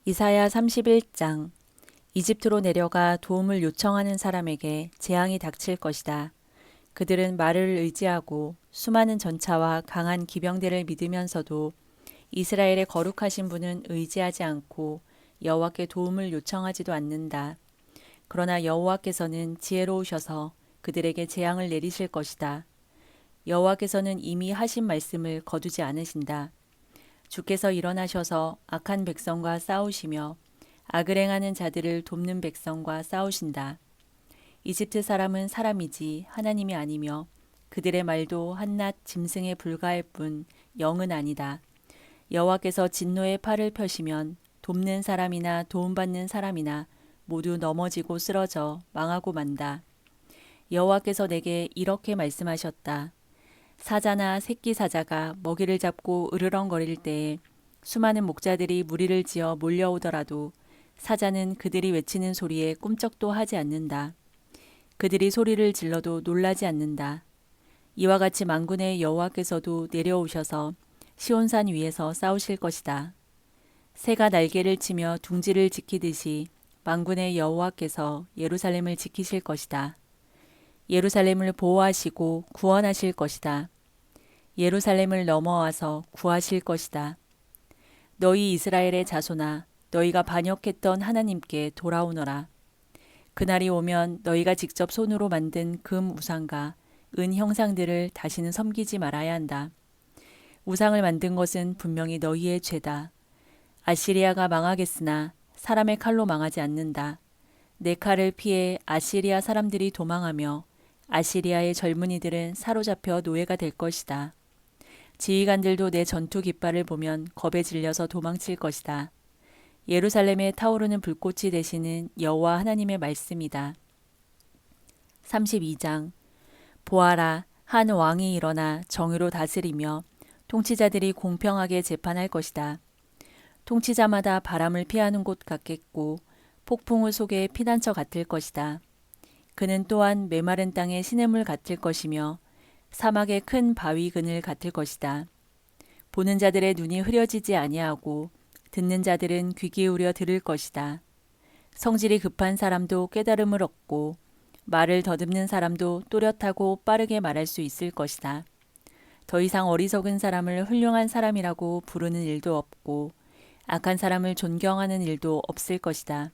이사야 31장. 이집트로 내려가 도움을 요청하는 사람에게 재앙이 닥칠 것이다. 그들은 말을 의지하고 수많은 전차와 강한 기병대를 믿으면서도 이스라엘의 거룩하신 분은 의지하지 않고 여호와께 도움을 요청하지도 않는다. 그러나 여호와께서는 지혜로우셔서 그들에게 재앙을 내리실 것이다. 여호와께서는 이미 하신 말씀을 거두지 않으신다. 주께서 일어나셔서 악한 백성과 싸우시며 악을 행하는 자들을 돕는 백성과 싸우신다. 이집트 사람은 사람이지 하나님이 아니며 그들의 말도 한낱 짐승에 불과할 뿐 영은 아니다. 여호와께서 진노의 팔을 펴시면 돕는 사람이나 도움받는 사람이나 모두 넘어지고 쓰러져 망하고 만다. 여호와께서 내게 이렇게 말씀하셨다. 사자나 새끼 사자가 먹이를 잡고 으르렁거릴 때에 수많은 목자들이 무리를 지어 몰려오더라도 사자는 그들이 외치는 소리에 꿈쩍도 하지 않는다. 그들이 소리를 질러도 놀라지 않는다. 이와 같이 만군의 여호와께서도 내려오셔서 시온산 위에서 싸우실 것이다. 새가 날개를 치며 둥지를 지키듯이 만군의 여호와께서 예루살렘을 지키실 것이다. 예루살렘을 보호하시고 구원하실 것이다. 예루살렘을 넘어와서 구하실 것이다. 너희 이스라엘의 자손아, 너희가 반역했던 하나님께 돌아오너라. 그날이 오면 너희가 직접 손으로 만든 금 우상과 은 형상들을 다시는 섬기지 말아야 한다. 우상을 만든 것은 분명히 너희의 죄다. 아시리아가 망하겠으나 사람의 칼로 망하지 않는다. 내 칼을 피해 아시리아 사람들이 도망하며 아시리아의 젊은이들은 사로잡혀 노예가 될 것이다. 지휘관들도 내 전투 깃발을 보면 겁에 질려서 도망칠 것이다. 예루살렘에 타오르는 불꽃이 되시는 여호와 하나님의 말씀이다. 32장. 보아라, 한 왕이 일어나 정의로 다스리며 통치자들이 공평하게 재판할 것이다. 통치자마다 바람을 피하는 곳 같겠고 폭풍우 속에 피난처 같을 것이다. 그는 또한 메마른 땅의 시냇물 같을 것이며 사막의 큰 바위 그늘 같을 것이다. 보는 자들의 눈이 흐려지지 아니하고 듣는 자들은 귀 기울여 들을 것이다. 성질이 급한 사람도 깨달음을 얻고 말을 더듬는 사람도 또렷하고 빠르게 말할 수 있을 것이다. 더 이상 어리석은 사람을 훌륭한 사람이라고 부르는 일도 없고 악한 사람을 존경하는 일도 없을 것이다.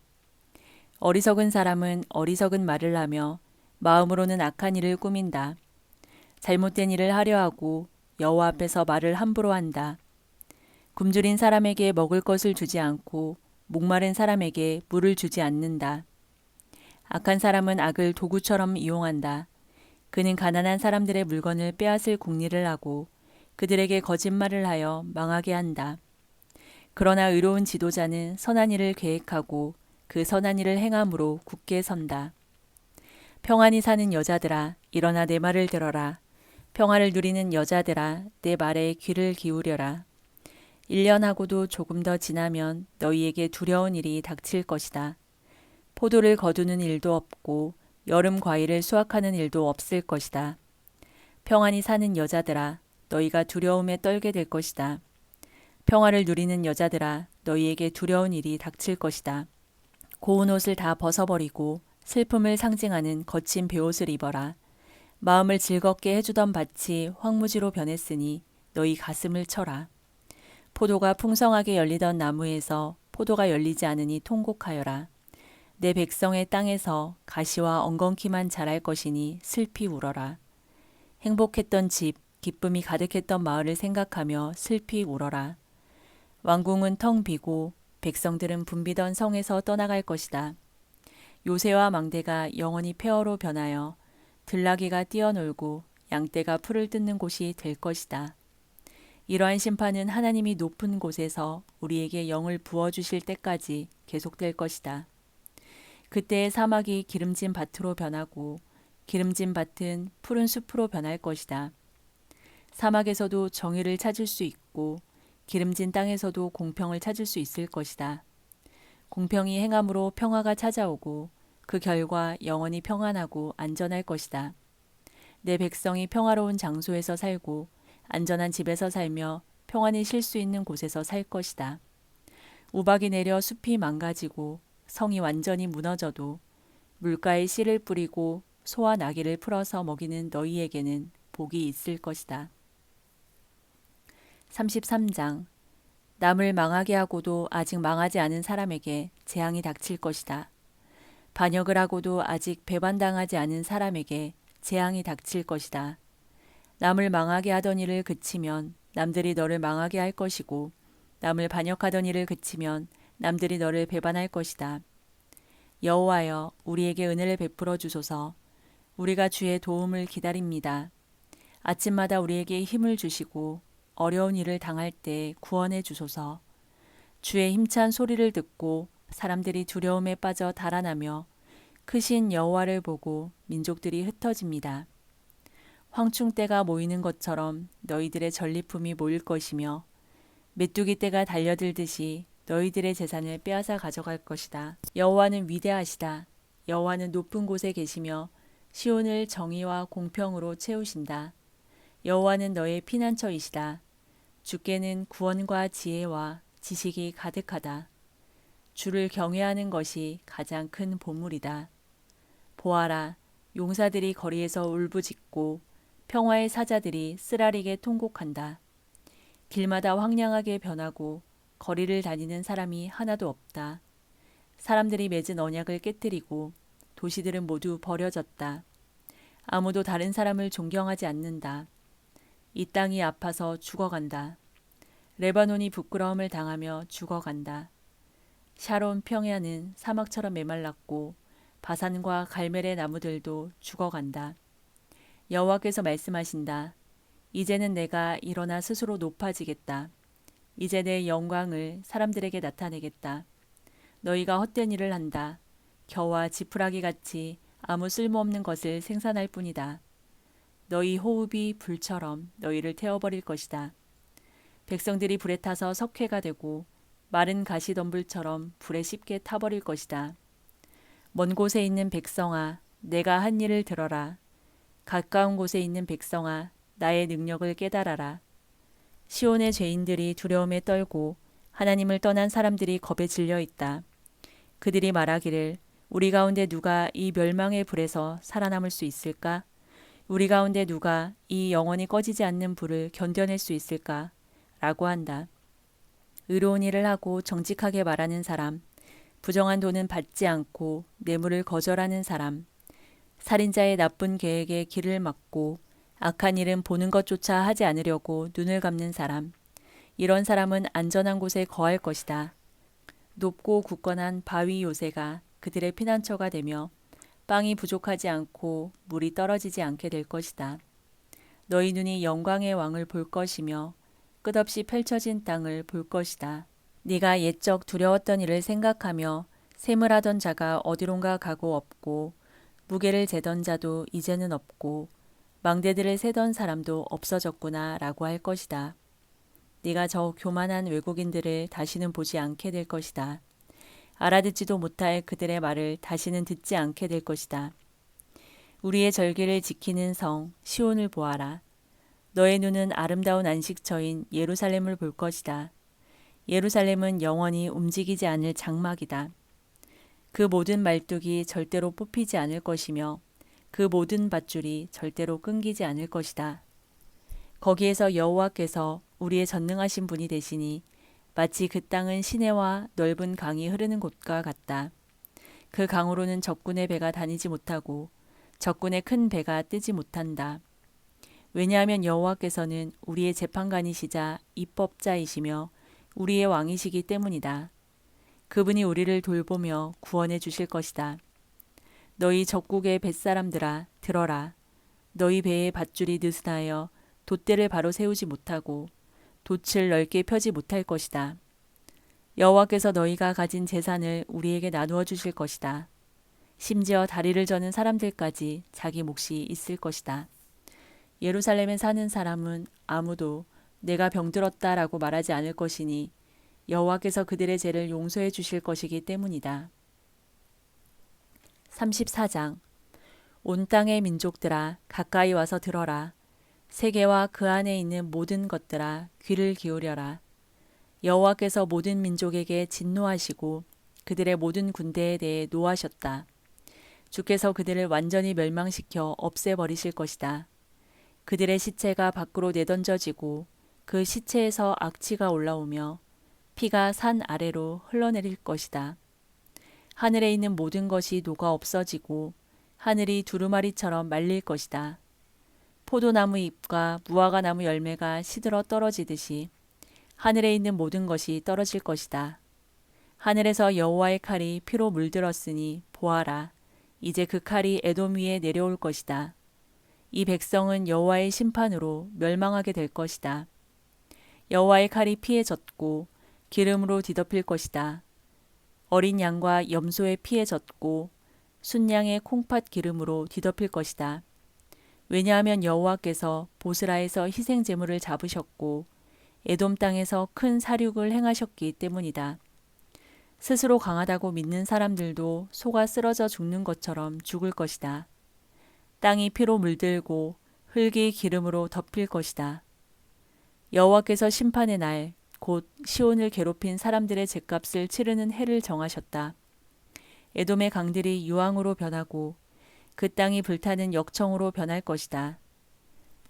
어리석은 사람은 어리석은 말을 하며 마음으로는 악한 일을 꾸민다. 잘못된 일을 하려 하고 여호와 앞에서 말을 함부로 한다. 굶주린 사람에게 먹을 것을 주지 않고 목마른 사람에게 물을 주지 않는다. 악한 사람은 악을 도구처럼 이용한다. 그는 가난한 사람들의 물건을 빼앗을 궁리를 하고 그들에게 거짓말을 하여 망하게 한다. 그러나 의로운 지도자는 선한 일을 계획하고 그 선한 일을 행함으로 굳게 선다. 평안히 사는 여자들아, 일어나 내 말을 들어라. 평화를 누리는 여자들아, 내 말에 귀를 기울여라. 1년하고도 조금 더 지나면 너희에게 두려운 일이 닥칠 것이다. 포도를 거두는 일도 없고 여름 과일을 수확하는 일도 없을 것이다. 평안히 사는 여자들아, 너희가 두려움에 떨게 될 것이다. 평화를 누리는 여자들아, 너희에게 두려운 일이 닥칠 것이다. 고운 옷을 다 벗어버리고 슬픔을 상징하는 거친 베옷을 입어라. 마음을 즐겁게 해주던 밭이 황무지로 변했으니 너희 가슴을 쳐라. 포도가 풍성하게 열리던 나무에서 포도가 열리지 않으니 통곡하여라. 내 백성의 땅에서 가시와 엉겅퀴만 자랄 것이니 슬피 울어라. 행복했던 집, 기쁨이 가득했던 마을을 생각하며 슬피 울어라. 왕궁은 텅 비고 백성들은 붐비던 성에서 떠나갈 것이다. 요새와 망대가 영원히 폐허로 변하여 들나귀가 뛰어놀고 양떼가 풀을 뜯는 곳이 될 것이다. 이러한 심판은 하나님이 높은 곳에서 우리에게 영을 부어주실 때까지 계속될 것이다. 그때의 사막이 기름진 밭으로 변하고 기름진 밭은 푸른 숲으로 변할 것이다. 사막에서도 정의를 찾을 수 있고 기름진 땅에서도 공평을 찾을 수 있을 것이다. 공평이 행함으로 평화가 찾아오고 그 결과 영원히 평안하고 안전할 것이다. 내 백성이 평화로운 장소에서 살고 안전한 집에서 살며 평안히 쉴 수 있는 곳에서 살 것이다. 우박이 내려 숲이 망가지고 성이 완전히 무너져도 물가에 씨를 뿌리고 소와 나귀를 풀어서 먹이는 너희에게는 복이 있을 것이다. 33장. 남을 망하게 하고도 아직 망하지 않은 사람에게 재앙이 닥칠 것이다. 반역을 하고도 아직 배반당하지 않은 사람에게 재앙이 닥칠 것이다. 남을 망하게 하던 일을 그치면 남들이 너를 망하게 할 것이고 남을 반역하던 일을 그치면 남들이 너를 배반할 것이다. 여호와여, 우리에게 은혜를 베풀어 주소서. 우리가 주의 도움을 기다립니다. 아침마다 우리에게 힘을 주시고 어려운 일을 당할 때 구원해 주소서. 주의 힘찬 소리를 듣고 사람들이 두려움에 빠져 달아나며 크신 여호와를 보고 민족들이 흩어집니다. 황충떼가 모이는 것처럼 너희들의 전리품이 모일 것이며 메뚜기 떼가 달려들듯이 너희들의 재산을 빼앗아 가져갈 것이다. 여호와는 위대하시다. 여호와는 높은 곳에 계시며 시온을 정의와 공평으로 채우신다. 여호와는 너의 피난처이시다. 주께는 구원과 지혜와 지식이 가득하다. 주를 경외하는 것이 가장 큰 보물이다. 보아라, 용사들이 거리에서 울부짖고 평화의 사자들이 쓰라리게 통곡한다. 길마다 황량하게 변하고 거리를 다니는 사람이 하나도 없다. 사람들이 맺은 언약을 깨뜨리고 도시들은 모두 버려졌다. 아무도 다른 사람을 존경하지 않는다. 이 땅이 아파서 죽어간다. 레바논이 부끄러움을 당하며 죽어간다. 샤론 평야는 사막처럼 메말랐고 바산과 갈멜의 나무들도 죽어간다. 여호와께서 말씀하신다. 이제는 내가 일어나 스스로 높아지겠다. 이제 내 영광을 사람들에게 나타내겠다. 너희가 헛된 일을 한다. 겨와 지푸라기 같이 아무 쓸모없는 것을 생산할 뿐이다. 너희 호흡이 불처럼 너희를 태워버릴 것이다. 백성들이 불에 타서 석회가 되고 마른 가시덤불처럼 불에 쉽게 타버릴 것이다. 먼 곳에 있는 백성아, 내가 한 일을 들어라. 가까운 곳에 있는 백성아, 나의 능력을 깨달아라. 시온의 죄인들이 두려움에 떨고 하나님을 떠난 사람들이 겁에 질려 있다. 그들이 말하기를 우리 가운데 누가 이 멸망의 불에서 살아남을 수 있을까? 우리 가운데 누가 이 영원히 꺼지지 않는 불을 견뎌낼 수 있을까? 라고 한다. 의로운 일을 하고 정직하게 말하는 사람, 부정한 돈은 받지 않고 뇌물을 거절하는 사람, 살인자의 나쁜 계획에 길을 막고 악한 일은 보는 것조차 하지 않으려고 눈을 감는 사람, 이런 사람은 안전한 곳에 거할 것이다. 높고 굳건한 바위 요새가 그들의 피난처가 되며 빵이 부족하지 않고 물이 떨어지지 않게 될 것이다. 너희 눈이 영광의 왕을 볼 것이며 끝없이 펼쳐진 땅을 볼 것이다. 네가 옛적 두려웠던 일을 생각하며 샘을 자가 어디론가 가고 없고 무게를 재던 자도 이제는 없고 망대들을 세던 사람도 없어졌구나 라고 할 것이다. 네가 저 교만한 외국인들을 다시는 보지 않게 될 것이다. 알아듣지도 못할 그들의 말을 다시는 듣지 않게 될 것이다. 우리의 절기를 지키는 성 시온을 보아라. 너의 눈은 아름다운 안식처인 예루살렘을 볼 것이다. 예루살렘은 영원히 움직이지 않을 장막이다. 그 모든 말뚝이 절대로 뽑히지 않을 것이며 그 모든 밧줄이 절대로 끊기지 않을 것이다. 거기에서 여호와께서 우리의 전능하신 분이 되시니 마치 그 땅은 시내와 넓은 강이 흐르는 곳과 같다. 그 강으로는 적군의 배가 다니지 못하고 적군의 큰 배가 뜨지 못한다. 왜냐하면 여호와께서는 우리의 재판관이시자 입법자이시며 우리의 왕이시기 때문이다. 그분이 우리를 돌보며 구원해 주실 것이다. 너희 적국의 뱃사람들아 들어라. 너희 배의 밧줄이 느슨하여 돛대를 바로 세우지 못하고 돛을 넓게 펴지 못할 것이다. 여호와께서 너희가 가진 재산을 우리에게 나누어 주실 것이다. 심지어 다리를 저는 사람들까지 자기 몫이 있을 것이다. 예루살렘에 사는 사람은 아무도 내가 병들었다라고 말하지 않을 것이니 여호와께서 그들의 죄를 용서해 주실 것이기 때문이다. 34장. 온 땅의 민족들아 가까이 와서 들어라. 세계와 그 안에 있는 모든 것들아 귀를 기울여라. 여호와께서 모든 민족에게 진노하시고 그들의 모든 군대에 대해 노하셨다. 주께서 그들을 완전히 멸망시켜 없애버리실 것이다. 그들의 시체가 밖으로 내던져지고 그 시체에서 악취가 올라오며 피가 산 아래로 흘러내릴 것이다. 하늘에 있는 모든 것이 녹아 없어지고 하늘이 두루마리처럼 말릴 것이다. 포도나무 잎과 무화과 나무 열매가 시들어 떨어지듯이 하늘에 있는 모든 것이 떨어질 것이다. 하늘에서 여호와의 칼이 피로 물들었으니 보아라. 이제 그 칼이 에돔 위에 내려올 것이다. 이 백성은 여호와의 심판으로 멸망하게 될 것이다. 여호와의 칼이 피에 젖고 기름으로 뒤덮일 것이다. 어린 양과 염소의 피에 젖고 순양의 콩팥 기름으로 뒤덮일 것이다. 왜냐하면 여호와께서 보스라에서 희생 제물을 잡으셨고 에돔 땅에서 큰 살육을 행하셨기 때문이다. 스스로 강하다고 믿는 사람들도 속아 쓰러져 죽는 것처럼 죽을 것이다. 땅이 피로 물들고 흙이 기름으로 덮일 것이다. 여호와께서 심판의 날, 곧 시온을 괴롭힌 사람들의 죗값을 치르는 해를 정하셨다. 에돔의 강들이 유황으로 변하고 그 땅이 불타는 역청으로 변할 것이다.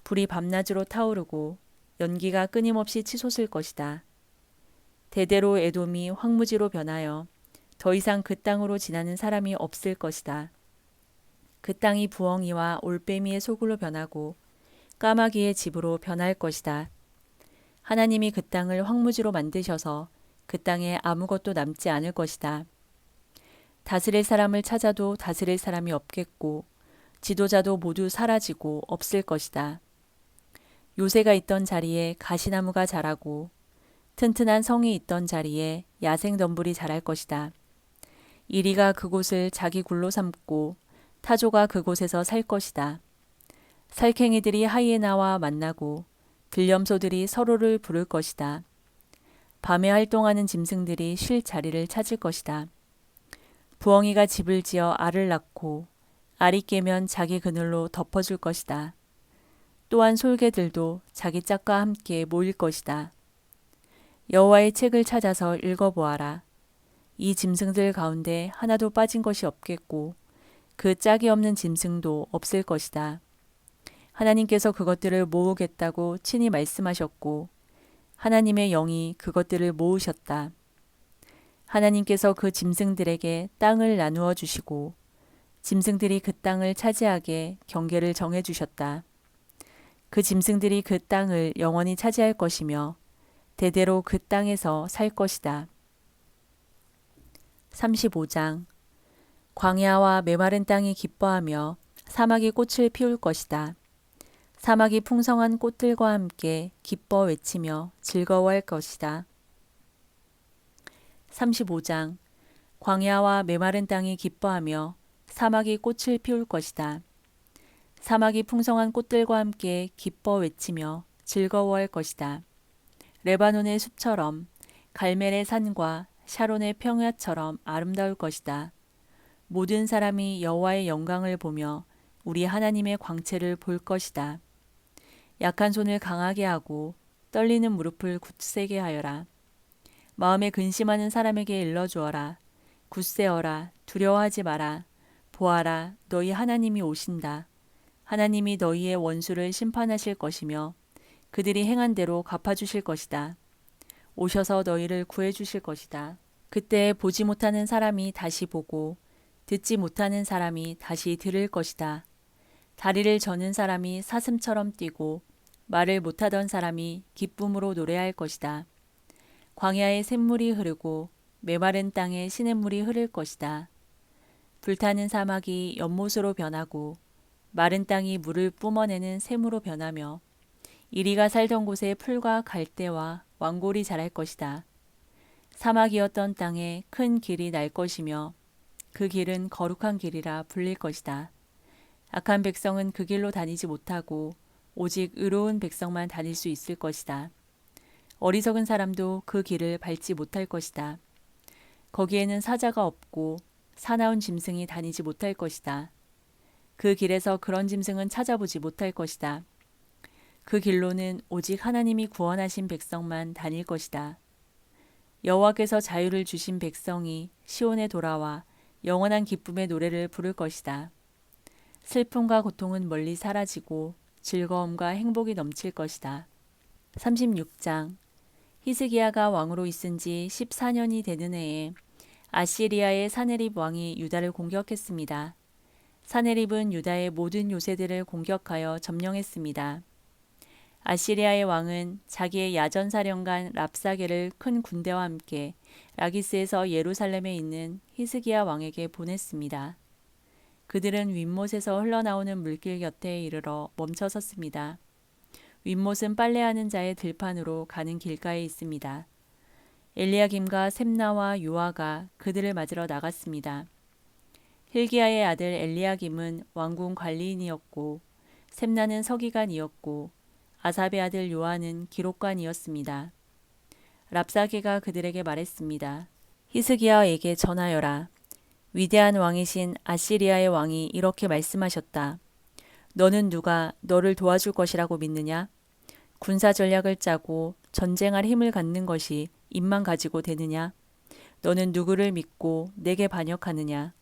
불이 밤낮으로 타오르고 연기가 끊임없이 치솟을 것이다. 대대로 에돔이 황무지로 변하여 더 이상 그 땅으로 지나는 사람이 없을 것이다. 그 땅이 부엉이와 올빼미의 소굴로 변하고 까마귀의 집으로 변할 것이다. 하나님이 그 땅을 황무지로 만드셔서 그 땅에 아무것도 남지 않을 것이다. 다스릴 사람을 찾아도 다스릴 사람이 없겠고 지도자도 모두 사라지고 없을 것이다. 요새가 있던 자리에 가시나무가 자라고 튼튼한 성이 있던 자리에 야생덤불이 자랄 것이다. 이리가 그곳을 자기 굴로 삼고 타조가 그곳에서 살 것이다. 살쾡이들이 하이에나와 만나고 들염소들이 서로를 부를 것이다. 밤에 활동하는 짐승들이 쉴 자리를 찾을 것이다. 부엉이가 집을 지어 알을 낳고 알이 깨면 자기 그늘로 덮어줄 것이다. 또한 솔개들도 자기 짝과 함께 모일 것이다. 여호와의 책을 찾아서 읽어보아라. 이 짐승들 가운데 하나도 빠진 것이 없겠고 그 짝이 없는 짐승도 없을 것이다. 하나님께서 그것들을 모으겠다고 친히 말씀하셨고 하나님의 영이 그것들을 모으셨다. 하나님께서 그 짐승들에게 땅을 나누어 주시고 짐승들이 그 땅을 차지하게 경계를 정해 주셨다. 그 짐승들이 그 땅을 영원히 차지할 것이며 대대로 그 땅에서 살 것이다. 35장 광야와 메마른 땅이 기뻐하며 사막이 꽃을 피울 것이다. 사막이 풍성한 꽃들과 함께 기뻐 외치며 즐거워할 것이다. 35장 광야와 메마른 땅이 기뻐하며 사막이 꽃을 피울 것이다. 사막이 풍성한 꽃들과 함께 기뻐 외치며 즐거워할 것이다. 레바논의 숲처럼 갈멜의 산과 샤론의 평야처럼 아름다울 것이다. 모든 사람이 여호와의 영광을 보며 우리 하나님의 광채를 볼 것이다. 약한 손을 강하게 하고 떨리는 무릎을 굳세게 하여라. 마음에 근심하는 사람에게 일러주어라. 굳세어라. 두려워하지 마라. 보아라. 너희 하나님이 오신다. 하나님이 너희의 원수를 심판하실 것이며 그들이 행한 대로 갚아주실 것이다. 오셔서 너희를 구해주실 것이다. 그때 보지 못하는 사람이 다시 보고 듣지 못하는 사람이 다시 들을 것이다. 다리를 저는 사람이 사슴처럼 뛰고 말을 못하던 사람이 기쁨으로 노래할 것이다. 광야에 샘물이 흐르고 메마른 땅에 시냇물이 흐를 것이다. 불타는 사막이 연못으로 변하고 마른 땅이 물을 뿜어내는 샘으로 변하며 이리가 살던 곳에 풀과 갈대와 왕골이 자랄 것이다. 사막이었던 땅에 큰 길이 날 것이며 그 길은 거룩한 길이라 불릴 것이다. 악한 백성은 그 길로 다니지 못하고 오직 의로운 백성만 다닐 수 있을 것이다. 어리석은 사람도 그 길을 밟지 못할 것이다. 거기에는 사자가 없고 사나운 짐승이 다니지 못할 것이다. 그 길에서 그런 짐승은 찾아보지 못할 것이다. 그 길로는 오직 하나님이 구원하신 백성만 다닐 것이다. 여호와께서 자유를 주신 백성이 시온에 돌아와 영원한 기쁨의 노래를 부를 것이다. 슬픔과 고통은 멀리 사라지고 즐거움과 행복이 넘칠 것이다. 36장. 히스기야가 왕으로 있은 지 14년이 되는 해에 아시리아의 사네립 왕이 유다를 공격했습니다. 사네립은 유다의 모든 요새들을 공격하여 점령했습니다. 아시리아의 왕은 자기의 야전사령관 랍사게를 큰 군대와 함께 라기스에서 예루살렘에 있는 히스기야 왕에게 보냈습니다. 그들은 윗못에서 흘러나오는 물길 곁에 이르러 멈춰 섰습니다. 윗못은 빨래하는 자의 들판으로 가는 길가에 있습니다. 엘리야김과 셈나와 요아가 그들을 맞으러 나갔습니다. hil기야의 아들 엘리야김은 왕궁 관리인이었고 셈나는 서기관이었고 아삽의 아들 요아는 기록관이었습니다. 랍사게가 그들에게 말했습니다. 히스기야에게 전하여라. 위대한 왕이신 아시리아의 왕이 이렇게 말씀하셨다. 너는 누가 너를 도와줄 것이라고 믿느냐? 군사 전략을 짜고 전쟁할 힘을 갖는 것이 입만 가지고 되느냐? 너는 누구를 믿고 내게 반역하느냐?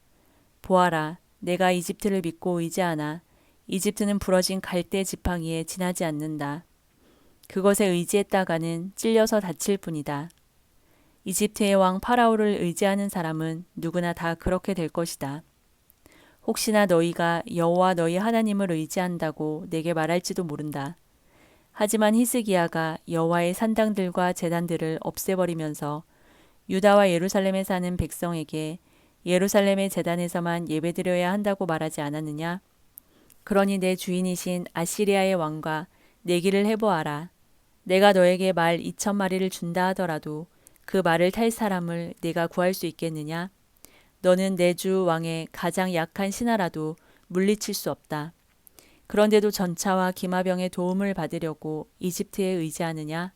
보아라, 내가 이집트를 믿고 의지하나 이집트는 부러진 갈대 지팡이에 지나지 않는다. 그것에 의지했다가는 찔려서 다칠 뿐이다. 이집트의 왕 파라오를 의지하는 사람은 누구나 다 그렇게 될 것이다. 혹시나 너희가 여호와 너희 하나님을 의지한다고 내게 말할지도 모른다. 하지만 히스기야가 여호와의 산당들과 제단들을 없애버리면서 유다와 예루살렘에 사는 백성에게 예루살렘의 제단에서만 예배드려야 한다고 말하지 않았느냐? 그러니 내 주인이신 아시리아의 왕과 내기를 해보아라. 내가 너에게 말 2,000마리를 준다 하더라도 그 말을 탈 사람을 내가 구할 수 있겠느냐? 너는 내 주 왕의 가장 약한 신하라도 물리칠 수 없다. 그런데도 전차와 기마병의 도움을 받으려고 이집트에 의지하느냐?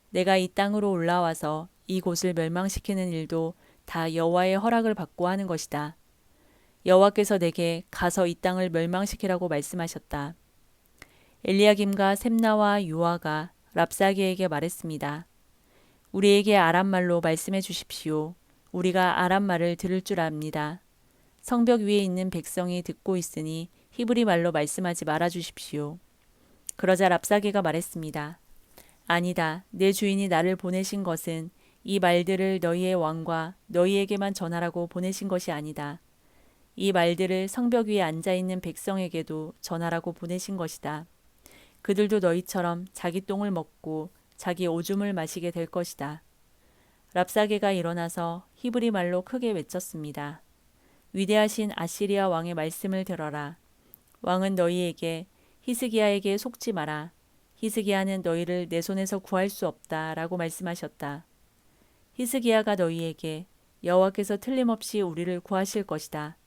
내가 이 땅으로 올라와서 이곳을 멸망시키는 일도 다 여호와의 허락을 받고 하는 것이다. 여호와께서 내게 가서 이 땅을 멸망시키라고 말씀하셨다. 엘리야김과 셈나와 요아가 랍사게에게 말했습니다. 우리에게 아람말로 말씀해 주십시오. 우리가 아람말을 들을 줄 압니다. 성벽 위에 있는 백성이 듣고 있으니 히브리 말로 말씀하지 말아 주십시오. 그러자 랍사게가 말했습니다. 아니다. 내 주인이 나를 보내신 것은 이 말들을 너희의 왕과 너희에게만 전하라고 보내신 것이 아니다. 이 말들을 성벽 위에 앉아있는 백성에게도 전하라고 보내신 것이다. 그들도 너희처럼 자기 똥을 먹고 자기 오줌을 마시게 될 것이다. 랍사게가 일어나서 히브리 말로 크게 외쳤습니다. 위대하신 아시리아 왕의 말씀을 들어라. 왕은 너희에게 히스기야에게 속지 마라. 히스기야는 너희를 내 손에서 구할 수 없다 라고 말씀하셨다. 히스기야가 너희에게 여호와께서 틀림없이 우리를 구하실 것이다.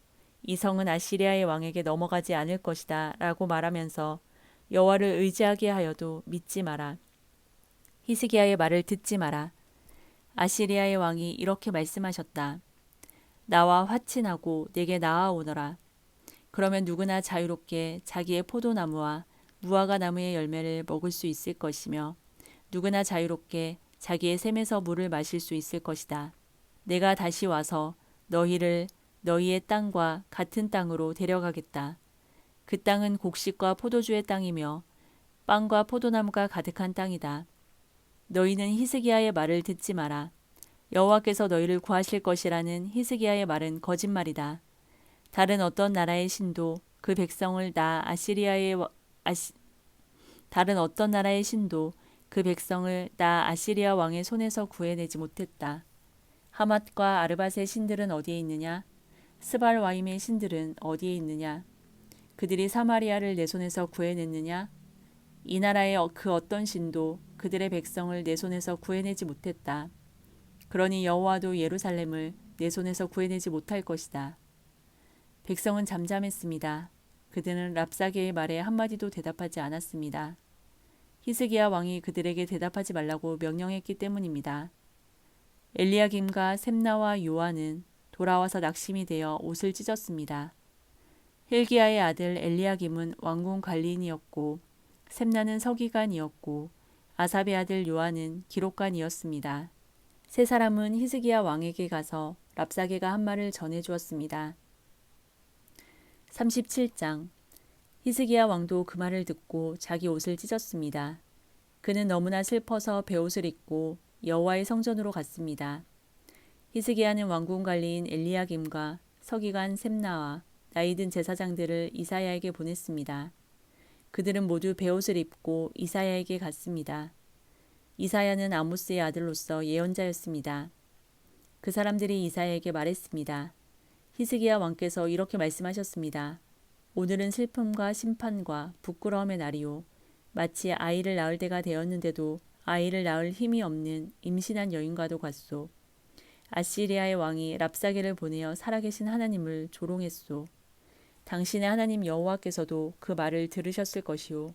이 성은 아시리아의 왕에게 넘어가지 않을 것이다 라고 말하면서 여호와를 의지하게 하여도 믿지 마라. 히스기야의 말을 듣지 마라. 아시리아의 왕이 이렇게 말씀하셨다. 나와 화친하고 내게 나아오너라. 그러면 누구나 자유롭게 자기의 포도나무와 무화과 나무의 열매를 먹을 수 있을 것이며 누구나 자유롭게 자기의 샘에서 물을 마실 수 있을 것이다. 내가 다시 와서 너희를 너희의 땅과 같은 땅으로 데려가겠다. 그 땅은 곡식과 포도주의 땅이며 빵과 포도나무가 가득한 땅이다. 너희는 히스기야의 말을 듣지 마라. 여호와께서 너희를 구하실 것이라는 히스기야의 말은 거짓말이다. 다른 어떤 나라의 신도 그 백성을 나 아시리아 왕의 손에서 구해내지 못했다. 하맛과 아르밧의 신들은 어디에 있느냐? 스발와임의 신들은 어디에 있느냐? 그들이 사마리아를 내 손에서 구해냈느냐? 이 나라의 그 어떤 신도 그들의 백성을 내 손에서 구해내지 못했다. 그러니 여호와도 예루살렘을 내 손에서 구해내지 못할 것이다. 백성은 잠잠했습니다. 그들은 랍사게의 말에 한마디도 대답하지 않았습니다. 히스기야 왕이 그들에게 대답하지 말라고 명령했기 때문입니다. 엘리야김과 셈나와 요아는 돌아와서 낙심이 되어 옷을 찢었습니다. hil기야의 아들 엘리야김은 왕궁 관리인이었고 셈나는 서기관이었고 아삽의 아들 요아는 기록관이었습니다. 세 사람은 히스기야 왕에게 가서 랍사게가 한 말을 전해 주었습니다. 37장. 히스기야 왕도 그 말을 듣고 자기 옷을 찢었습니다. 그는 너무나 슬퍼서 베옷을 입고 여호와의 성전으로 갔습니다. 히스기야는 왕궁 관리인 엘리야김과 서기관 셈나와 나이든 제사장들을 이사야에게 보냈습니다. 그들은 모두 베옷을 입고 이사야에게 갔습니다. 이사야는 아모스의 아들로서 예언자였습니다. 그 사람들이 이사야에게 말했습니다. 히스기야 왕께서 이렇게 말씀하셨습니다. 오늘은 슬픔과 심판과 부끄러움의 날이요. 마치 아이를 낳을 때가 되었는데도 아이를 낳을 힘이 없는 임신한 여인과도 같소. 아시리아의 왕이 랍사게를 보내어 살아계신 하나님을 조롱했소. 당신의 하나님 여호와께서도 그 말을 들으셨을 것이요.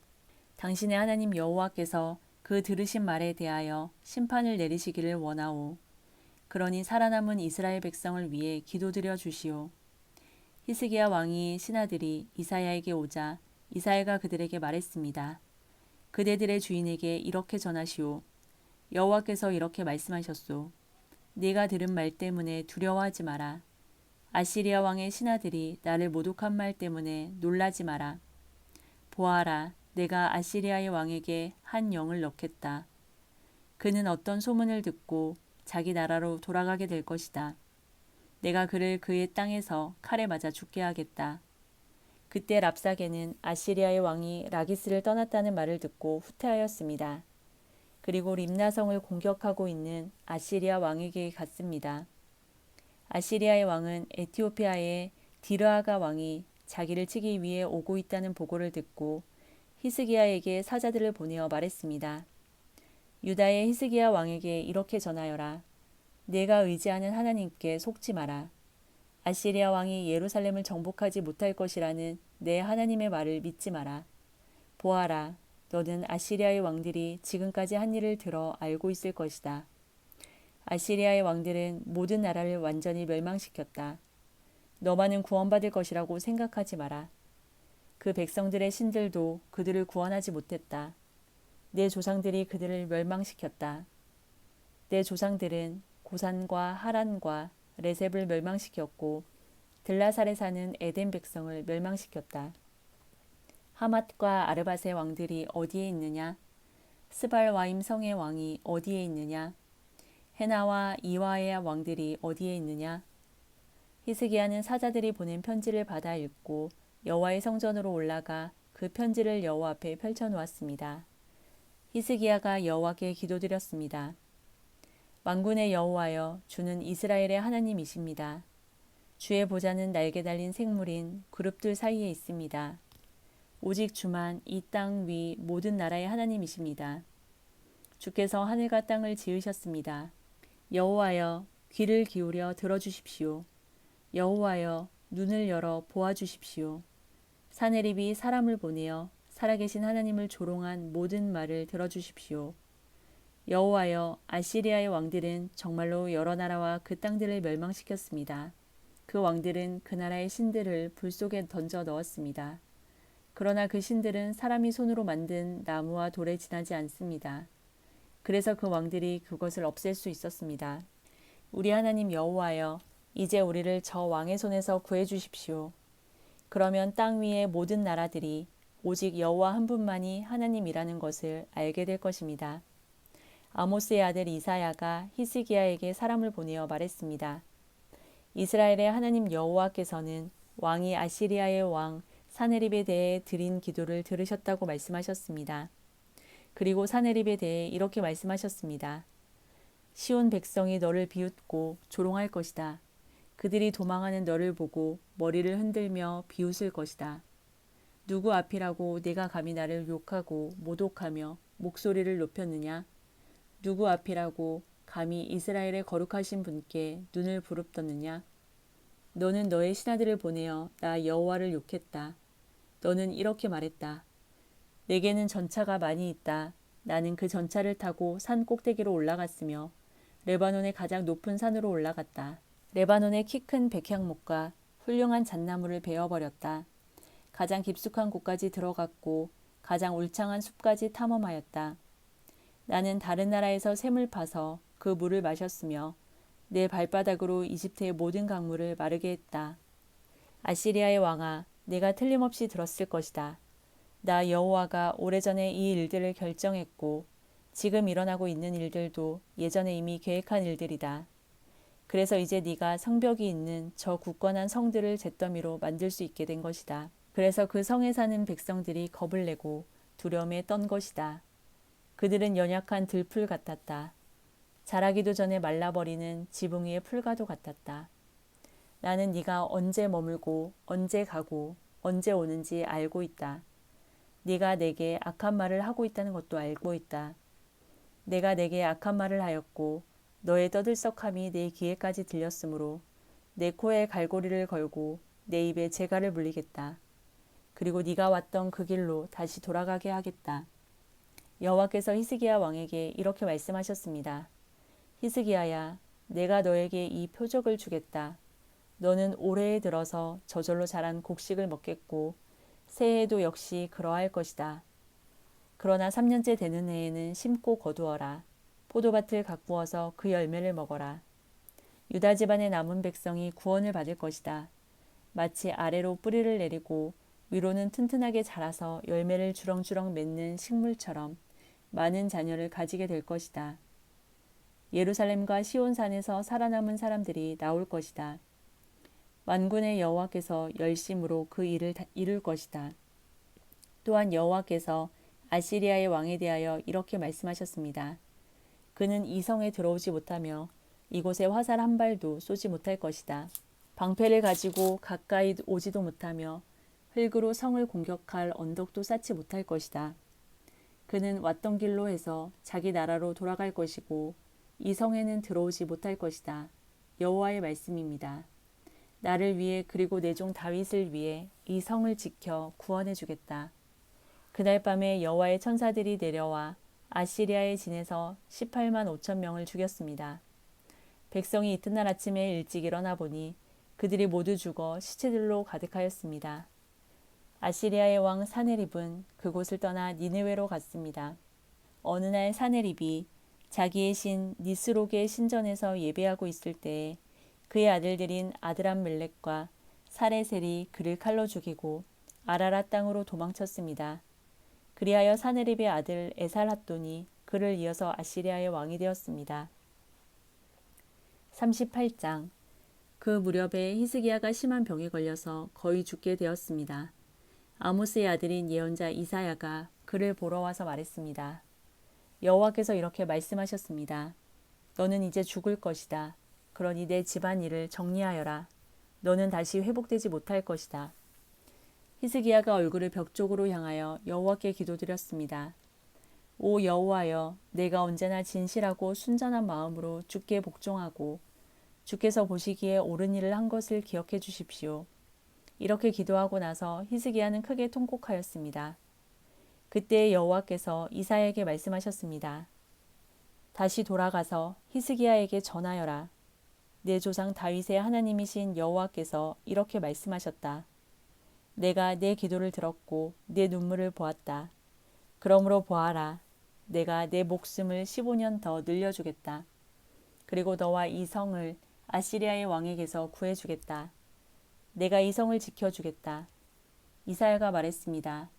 당신의 하나님 여호와께서 그 들으신 말에 대하여 심판을 내리시기를 원하오. 그러니 살아남은 이스라엘 백성을 위해 기도드려 주시오. 히스기야 왕이 신하들이 이사야에게 오자 이사야가 그들에게 말했습니다. 그대들의 주인에게 이렇게 전하시오. 여호와께서 이렇게 말씀하셨소. 네가 들은 말 때문에 두려워하지 마라. 아시리아 왕의 신하들이 나를 모독한 말 때문에 놀라지 마라. 보아라, 내가 아시리아의 왕에게 한 영을 넣겠다. 그는 어떤 소문을 듣고 자기 나라로 돌아가게 될 것이다. 내가 그를 그의 땅에서 칼에 맞아 죽게 하겠다. 그때 랍사게는 아시리아의 왕이 라기스를 떠났다는 말을 듣고 후퇴하였습니다. 그리고 림나성을 공격하고 있는 아시리아 왕에게 갔습니다. 아시리아의 왕은 에티오피아의 디르아가 왕이 자기를 치기 위해 오고 있다는 보고를 듣고 히스기야에게 사자들을 보내어 말했습니다. 유다의 히스기야 왕에게 이렇게 전하여라. 내가 의지하는 하나님께 속지 마라. 아시리아 왕이 예루살렘을 정복하지 못할 것이라는 내 하나님의 말을 믿지 마라. 보아라, 너는 아시리아의 왕들이 지금까지 한 일을 들어 알고 있을 것이다. 아시리아의 왕들은 모든 나라를 완전히 멸망시켰다. 너만은 구원받을 것이라고 생각하지 마라. 그 백성들의 신들도 그들을 구원하지 못했다. 내 조상들이 그들을 멸망시켰다. 내 조상들은 고산과 하란과 레셉을 멸망시켰고 들라살에 사는 에덴 백성을 멸망시켰다. 하맛과 아르밧의 왕들이 어디에 있느냐? 스발와임 성의 왕이 어디에 있느냐? 헤나와 이와의 왕들이 어디에 있느냐? 히스기야는 사자들이 보낸 편지를 받아 읽고 여호와의 성전으로 올라가 그 편지를 여호와 앞에 펼쳐놓았습니다. 히스기야가 여호와께 기도드렸습니다. 만군의 여호와여, 주는 이스라엘의 하나님이십니다. 주의 보좌는 날개 달린 생물인 그룹들 사이에 있습니다. 오직 주만 이 땅 위 모든 나라의 하나님이십니다. 주께서 하늘과 땅을 지으셨습니다. 여호와여, 귀를 기울여 들어주십시오. 여호와여, 눈을 열어 보아주십시오. 사내립이 사람을 보내어 살아계신 하나님을 조롱한 모든 말을 들어주십시오. 여호와여, 아시리아의 왕들은 정말로 여러 나라와 그 땅들을 멸망시켰습니다. 그 왕들은 그 나라의 신들을 불 속에 던져 넣었습니다. 그러나 그 신들은 사람이 손으로 만든 나무와 돌에 지나지 않습니다. 그래서 그 왕들이 그것을 없앨 수 있었습니다. 우리 하나님 여호와여, 이제 우리를 저 왕의 손에서 구해 주십시오. 그러면 땅 위의 모든 나라들이 오직 여호와 한 분만이 하나님이라는 것을 알게 될 것입니다. 아모스의 아들 이사야가 히스기야에게 사람을 보내어 말했습니다. 이스라엘의 하나님 여호와께서는 왕이 아시리아의 왕 사네립에 대해 드린 기도를 들으셨다고 말씀하셨습니다. 그리고 사네립에 대해 이렇게 말씀하셨습니다. 시온 백성이 너를 비웃고 조롱할 것이다. 그들이 도망하는 너를 보고 머리를 흔들며 비웃을 것이다. 누구 앞이라고 내가 감히 나를 욕하고 모독하며 목소리를 높였느냐? 누구 앞이라고 감히 이스라엘의 거룩하신 분께 눈을 부릅떴느냐? 너는 너의 신하들을 보내어 나 여호와를 욕했다. 너는 이렇게 말했다. 내게는 전차가 많이 있다. 나는 그 전차를 타고 산 꼭대기로 올라갔으며 레바논의 가장 높은 산으로 올라갔다. 레바논의 키 큰 백향목과 훌륭한 잣나무를 베어버렸다. 가장 깊숙한 곳까지 들어갔고 가장 울창한 숲까지 탐험하였다. 나는 다른 나라에서 샘을 파서 그 물을 마셨으며 내 발바닥으로 이집트의 모든 강물을 마르게 했다. 아시리아의 왕아, 내가 틀림없이 들었을 것이다. 나 여호와가 오래전에 이 일들을 결정했고 지금 일어나고 있는 일들도 예전에 이미 계획한 일들이다. 그래서 이제 네가 성벽이 있는 저 굳건한 성들을 잿더미로 만들 수 있게 된 것이다. 그래서 그 성에 사는 백성들이 겁을 내고 두려움에 떤 것이다. 그들은 연약한 들풀 같았다. 자라기도 전에 말라버리는 지붕 위의 풀과도 같았다. 나는 네가 언제 머물고 언제 가고 언제 오는지 알고 있다. 네가 내게 악한 말을 하고 있다는 것도 알고 있다. 내가 내게 악한 말을 하였고 너의 떠들썩함이 내 귀에까지 들렸으므로 내 코에 갈고리를 걸고 내 입에 재갈을 물리겠다. 그리고 네가 왔던 그 길로 다시 돌아가게 하겠다. 여호와께서 히스기야 왕에게 이렇게 말씀하셨습니다. 히스기야야, 내가 너에게 이 표적을 주겠다. 너는 올해에 들어서 저절로 자란 곡식을 먹겠고 새해에도 역시 그러할 것이다. 그러나 3년째 되는 해에는 심고 거두어라. 포도밭을 가꾸어서 그 열매를 먹어라. 유다 집안의 남은 백성이 구원을 받을 것이다. 마치 아래로 뿌리를 내리고 위로는 튼튼하게 자라서 열매를 주렁주렁 맺는 식물처럼 많은 자녀를 가지게 될 것이다. 예루살렘과 시온산에서 살아남은 사람들이 나올 것이다. 만군의 여호와께서 열심으로 그 일을 이룰 것이다. 또한 여호와께서 아시리아의 왕에 대하여 이렇게 말씀하셨습니다. 그는 이 성에 들어오지 못하며 이곳에 화살 한 발도 쏘지 못할 것이다. 방패를 가지고 가까이 오지도 못하며 흙으로 성을 공격할 언덕도 쌓지 못할 것이다. 그는 왔던 길로 해서 자기 나라로 돌아갈 것이고 이 성에는 들어오지 못할 것이다. 여호와의 말씀입니다. 나를 위해 그리고 내 종 다윗을 위해 이 성을 지켜 구원해 주겠다. 그날 밤에 여호와의 천사들이 내려와 아시리아의 진에서 18만 5천 명을 죽였습니다. 백성이 이튿날 아침에 일찍 일어나 보니 그들이 모두 죽어 시체들로 가득하였습니다. 아시리아의 왕 사네립은 그곳을 떠나 니느웨로 갔습니다. 어느 날 사네립이 자기의 신 니스록의 신전에서 예배하고 있을 때에 그의 아들들인 아드람멜렉과 사레셀이 그를 칼로 죽이고 아라랏 땅으로 도망쳤습니다. 그리하여 사네립의 아들 에살핫돈이 그를 이어서 아시리아의 왕이 되었습니다. 38장. 그 무렵에 히스기야가 심한 병에 걸려서 거의 죽게 되었습니다. 아모스의 아들인 예언자 이사야가 그를 보러 와서 말했습니다. 여호와께서 이렇게 말씀하셨습니다. 너는 이제 죽을 것이다. 그러니 내 집안 일을 정리하여라. 너는 다시 회복되지 못할 것이다. 히스기야가 얼굴을 벽 쪽으로 향하여 여호와께 기도드렸습니다. 오 여호와여, 내가 언제나 진실하고 순전한 마음으로 주께 복종하고 주께서 보시기에 옳은 일을 한 것을 기억해 주십시오. 이렇게 기도하고 나서 히스기야는 크게 통곡하였습니다. 그때 여호와께서 이사야에게 말씀하셨습니다. 다시 돌아가서 히스기야에게 전하여라. 내 조상 다윗의 하나님이신 여호와께서 이렇게 말씀하셨다. 내가 내 기도를 들었고 내 눈물을 보았다. 그러므로 보아라. 내가 내 목숨을 15년 더 늘려주겠다. 그리고 너와 이 성을 아시리아의 왕에게서 구해주겠다. 내가 이 성을 지켜주겠다. 이사야가 말했습니다.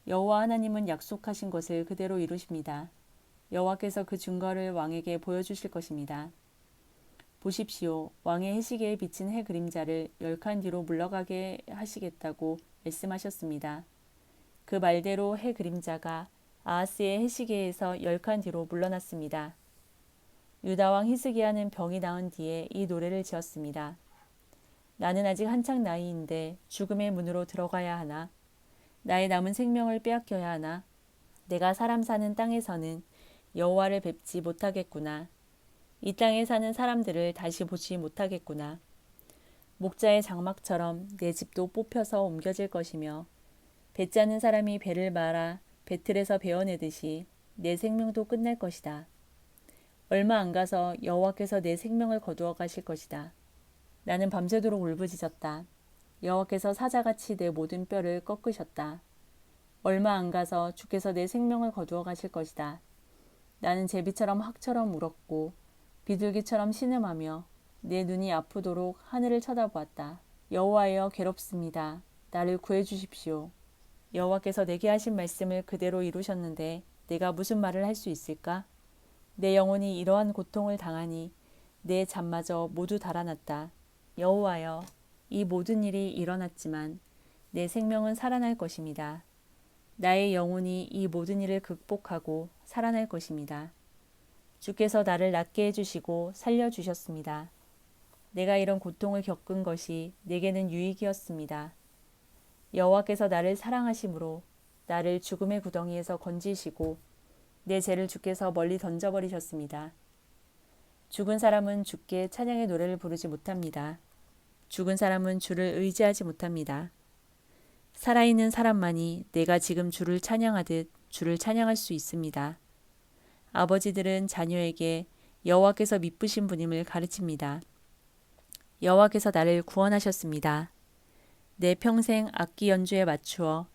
여호와 하나님은 약속하신 것을 그대로 이루십니다. 여호와께서 그 증거를 왕에게 보여주실 것입니다. 보십시오. 왕의 해시계에 비친 해 그림자를 10칸 뒤로 물러가게 하시겠다고 말씀하셨습니다. 그 말대로 해 그림자가 아하스의 해시계에서 10칸 뒤로 물러났습니다. 유다왕 히스기야는 병이 나은 뒤에 이 노래를 지었습니다. 나는 아직 한창 나이인데 죽음의 문으로 들어가야 하나? 나의 남은 생명을 빼앗겨야 하나? 내가 사람 사는 땅에서는 여호와를 뵙지 못하겠구나. 이 땅에 사는 사람들을 다시 보지 못하겠구나. 목자의 장막처럼 내 집도 뽑혀서 옮겨질 것이며 배 짜는 사람이 배를 말아 배틀에서 베어내듯이 내 생명도 끝날 것이다. 얼마 안 가서 여호와께서 내 생명을 거두어 가실 것이다. 나는 밤새도록 울부짖었다. 여호와께서 사자같이 내 모든 뼈를 꺾으셨다. 얼마 안 가서 주께서 내 생명을 거두어 가실 것이다. 나는 제비처럼 학처럼 울었고 비둘기처럼 신음하며 내 눈이 아프도록 하늘을 쳐다보았다. 여호와여 괴롭습니다. 나를 구해 주십시오. 여호와께서 내게 하신 말씀을 그대로 이루셨는데 내가 무슨 말을 할 수 있을까? 내 영혼이 이러한 고통을 당하니 내 잠마저 모두 달아났다. 여호와여, 이 모든 일이 일어났지만 내 생명은 살아날 것입니다. 나의 영혼이 이 모든 일을 극복하고 살아날 것입니다. 주께서 나를 낫게 해주시고 살려주셨습니다. 내가 이런 고통을 겪은 것이 내게는 유익이었습니다. 여호와께서 나를 사랑하심으로 나를 죽음의 구덩이에서 건지시고 내 죄를 주께서 멀리 던져버리셨습니다. 죽은 사람은 주께 찬양의 노래를 부르지 못합니다. 죽은 사람은 주를 의지하지 못합니다. 살아있는 사람만이 내가 지금 주를 찬양하듯 주를 찬양할 수 있습니다. 아버지들은 자녀에게 여호와께서 미쁘신 분임을 가르칩니다. 여호와께서 나를 구원하셨습니다. 내 평생 악기 연주에 맞추어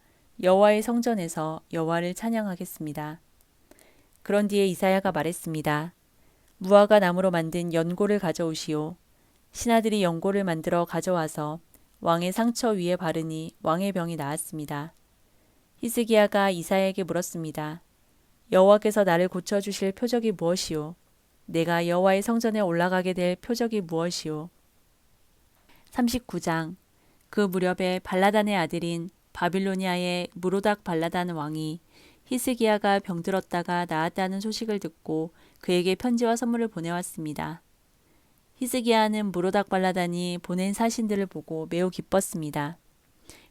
여호와의 성전에서 여호와를 찬양하겠습니다. 그런 뒤에 이사야가 말했습니다. 무화과 나무로 만든 연고를 가져오시오. 신하들이 연고를 만들어 가져와서 왕의 상처 위에 바르니 왕의 병이 나았습니다. 히스기야가 이사야에게 물었습니다. 여호와께서 나를 고쳐주실 표적이 무엇이오? 내가 여호와의 성전에 올라가게 될 표적이 무엇이오? 39장. 그 무렵에 발라단의 아들인 바빌로니아의 무로닥 발라단 왕이 히스기야가 병들었다가 나았다는 소식을 듣고 그에게 편지와 선물을 보내왔습니다. 히스기야는 무로닥 발라단이 보낸 사신들을 보고 매우 기뻤습니다.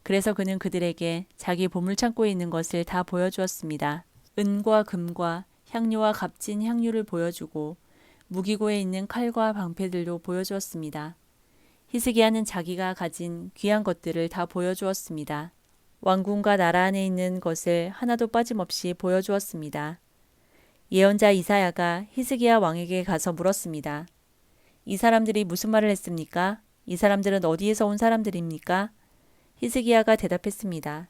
그래서 그는 그들에게 자기 보물창고에 있는 것을 다 보여주었습니다. 은과 금과 향료와 값진 향유를 보여주고 무기고에 있는 칼과 방패들도 보여주었습니다. 히스기야는 자기가 가진 귀한 것들을 다 보여주었습니다. 왕궁과 나라 안에 있는 것을 하나도 빠짐없이 보여주었습니다. 예언자 이사야가 히스기야 왕에게 가서 물었습니다. 이 사람들이 무슨 말을 했습니까? 이 사람들은 어디에서 온 사람들입니까? 히스기야가 대답했습니다.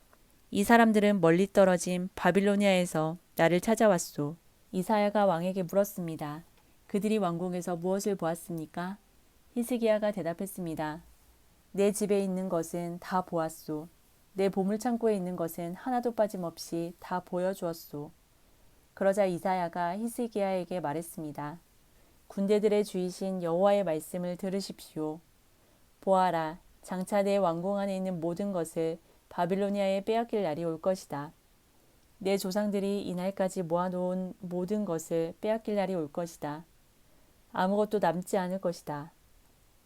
이 사람들은 멀리 떨어진 바빌로니아에서 나를 찾아왔소. 이사야가 왕에게 물었습니다. 그들이 왕궁에서 무엇을 보았습니까? 히스기야가 대답했습니다. 내 집에 있는 것은 다 보았소. 내 보물창고에 있는 것은 하나도 빠짐없이 다 보여주었소. 그러자 이사야가 히스기야에게 말했습니다. 군대들의 주이신 여호와의 말씀을 들으십시오. 보아라, 장차 내 왕궁 안에 있는 모든 것을 바빌로니아에 빼앗길 날이 올 것이다. 내 조상들이 이날까지 모아놓은 모든 것을 빼앗길 날이 올 것이다. 아무것도 남지 않을 것이다.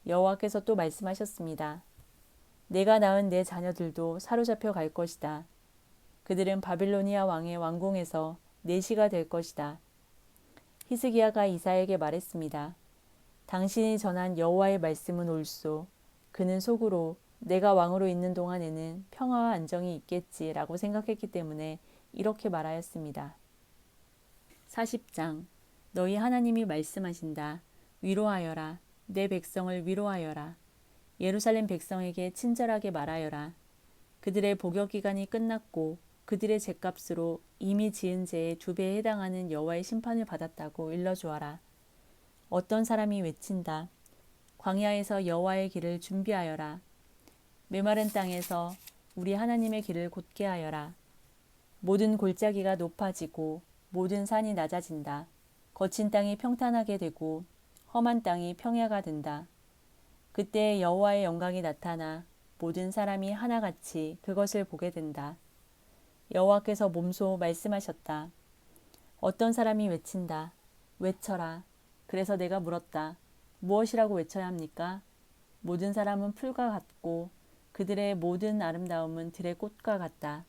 여호와께서 또 말씀하셨습니다. 내가 낳은 내 자녀들도 사로잡혀 갈 것이다. 그들은 바빌로니아 왕의 왕궁에서 내시가 될 것이다. 히스기야가 이사야에게 말했습니다. 당신이 전한 여호와의 말씀은 옳소. 그는 속으로 내가 왕으로 있는 동안에는 평화와 안정이 있겠지라고 생각했기 때문에 이렇게 말하였습니다. 40장. 너희 하나님이 말씀하신다. 위로하여라. 내 백성을 위로하여라. 예루살렘 백성에게 친절하게 말하여라. 그들의 복역 기간이 끝났고 그들의 죄값으로 이미 지은 죄의 2배에 해당하는 여호와의 심판을 받았다고 일러주어라. 어떤 사람이 외친다. 광야에서 여호와의 길을 준비하여라. 메마른 땅에서 우리 하나님의 길을 곧게 하여라. 모든 골짜기가 높아지고 모든 산이 낮아진다. 거친 땅이 평탄하게 되고 험한 땅이 평야가 된다. 그때 여호와의 영광이 나타나 모든 사람이 하나같이 그것을 보게 된다. 여호와께서 몸소 말씀하셨다. 어떤 사람이 외친다. 외쳐라. 그래서 내가 물었다. 무엇이라고 외쳐야 합니까? 모든 사람은 풀과 같고 그들의 모든 아름다움은 들의 꽃과 같다.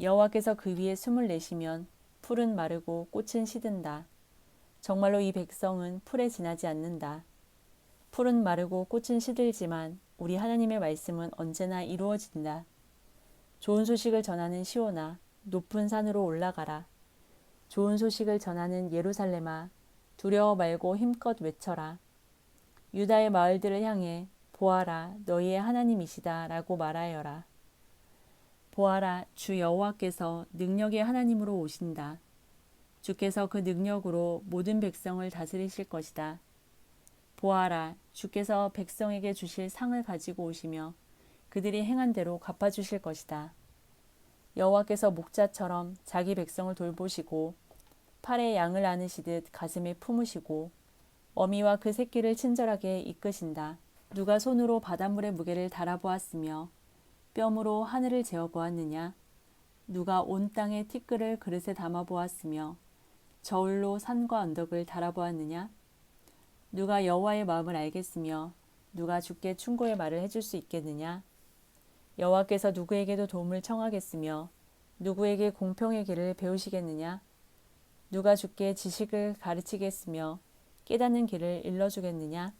여호와께서 그 위에 숨을 내쉬면 풀은 마르고 꽃은 시든다. 정말로 이 백성은 풀에 지나지 않는다. 풀은 마르고 꽃은 시들지만 우리 하나님의 말씀은 언제나 이루어진다. 좋은 소식을 전하는 시온아, 높은 산으로 올라가라. 좋은 소식을 전하는 예루살렘아, 두려워 말고 힘껏 외쳐라. 유다의 마을들을 향해 보아라, 너희의 하나님이시다 라고 말하여라. 보아라, 주 여호와께서 능력의 하나님으로 오신다. 주께서 그 능력으로 모든 백성을 다스리실 것이다. 보아라, 주께서 백성에게 주실 상을 가지고 오시며 그들이 행한 대로 갚아주실 것이다. 여호와께서 목자처럼 자기 백성을 돌보시고 팔에 양을 안으시듯 가슴에 품으시고 어미와 그 새끼를 친절하게 이끄신다. 누가 손으로 바닷물의 무게를 달아보았으며 뼘으로 하늘을 재어보았느냐? 누가 온 땅의 티끌을 그릇에 담아보았으며 저울로 산과 언덕을 달아보았느냐? 누가 여호와의 마음을 알겠으며 누가 주께 충고의 말을 해줄 수 있겠느냐? 여호와께서 누구에게도 도움을 청하겠으며 누구에게 공평의 길을 배우시겠느냐? 누가 주께 지식을 가르치겠으며 깨닫는 길을 일러주겠느냐?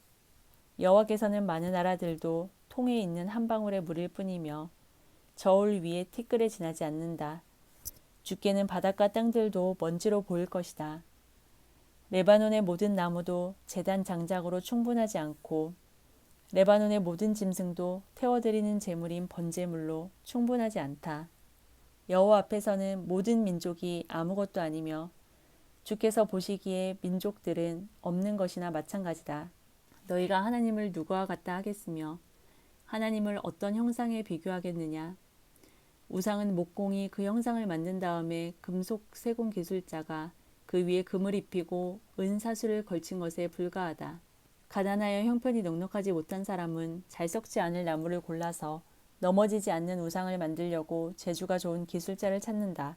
여호와께서는 많은 나라들도 통에 있는 한 방울의 물일 뿐이며 저울 위에 티끌에 지나지 않는다. 주께는 바닷가 땅들도 먼지로 보일 것이다. 레바논의 모든 나무도 제단 장작으로 충분하지 않고 레바논의 모든 짐승도 태워드리는 제물인 번제물로 충분하지 않다. 여호와 앞에서는 모든 민족이 아무것도 아니며 주께서 보시기에 민족들은 없는 것이나 마찬가지다. 너희가 하나님을 누구와 같다 하겠으며 하나님을 어떤 형상에 비교하겠느냐? 우상은 목공이 그 형상을 만든 다음에 금속 세공 기술자가 그 위에 금을 입히고 은사슬을 걸친 것에 불과하다. 가난하여 형편이 넉넉하지 못한 사람은 잘 썩지 않을 나무를 골라서 넘어지지 않는 우상을 만들려고 재주가 좋은 기술자를 찾는다.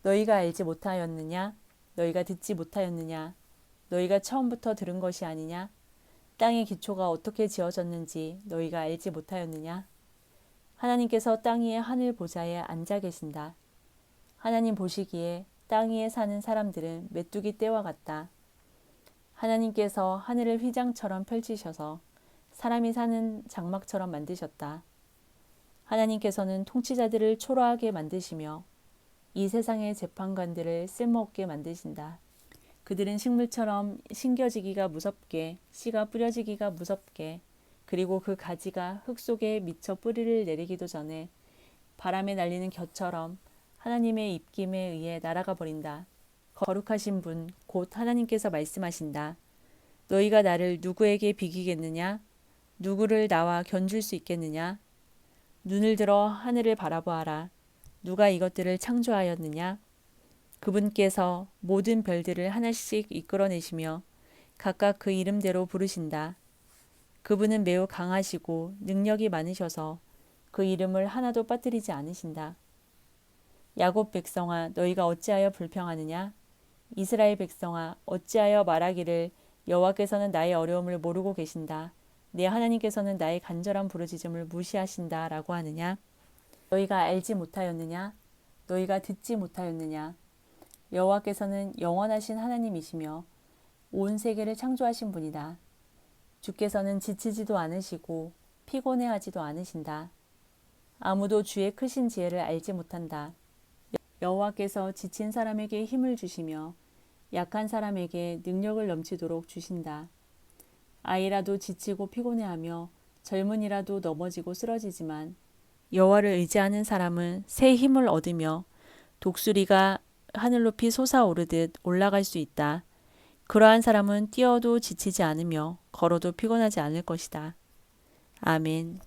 너희가 알지 못하였느냐? 너희가 듣지 못하였느냐? 너희가 처음부터 들은 것이 아니냐? 땅의 기초가 어떻게 지어졌는지 너희가 알지 못하였느냐? 하나님께서 땅 위의 하늘 보좌에 앉아 계신다. 하나님 보시기에 땅 위에 사는 사람들은 메뚜기 떼와 같다. 하나님께서 하늘을 휘장처럼 펼치셔서 사람이 사는 장막처럼 만드셨다. 하나님께서는 통치자들을 초라하게 만드시며 이 세상의 재판관들을 쓸모없게 만드신다. 그들은 식물처럼 심겨지기가 무섭게, 씨가 뿌려지기가 무섭게, 그리고 그 가지가 흙 속에 미쳐 뿌리를 내리기도 전에 바람에 날리는 겨처럼 하나님의 입김에 의해 날아가 버린다. 거룩하신 분, 곧 하나님께서 말씀하신다. 너희가 나를 누구에게 비기겠느냐? 누구를 나와 견줄 수 있겠느냐? 눈을 들어 하늘을 바라보아라. 누가 이것들을 창조하였느냐? 그분께서 모든 별들을 하나씩 이끌어내시며 각각 그 이름대로 부르신다. 그분은 매우 강하시고 능력이 많으셔서 그 이름을 하나도 빠뜨리지 않으신다. 야곱 백성아, 너희가 어찌하여 불평하느냐? 이스라엘 백성아, 어찌하여 말하기를 여호와께서는 나의 어려움을 모르고 계신다. 내 하나님께서는 나의 간절한 부르짖음을 무시하신다 라고 하느냐? 너희가 알지 못하였느냐? 너희가 듣지 못하였느냐? 여호와께서는 영원하신 하나님이시며 온 세계를 창조하신 분이다. 주께서는 지치지도 않으시고 피곤해하지도 않으신다. 아무도 주의 크신 지혜를 알지 못한다. 여호와께서 지친 사람에게 힘을 주시며 약한 사람에게 능력을 넘치도록 주신다. 아이라도 지치고 피곤해하며 젊은이라도 넘어지고 쓰러지지만 여호와를 의지하는 사람은 새 힘을 얻으며 독수리가 하늘 높이 솟아오르듯 올라갈 수 있다. 그러한 사람은 뛰어도 지치지 않으며 걸어도 피곤하지 않을 것이다. 아멘.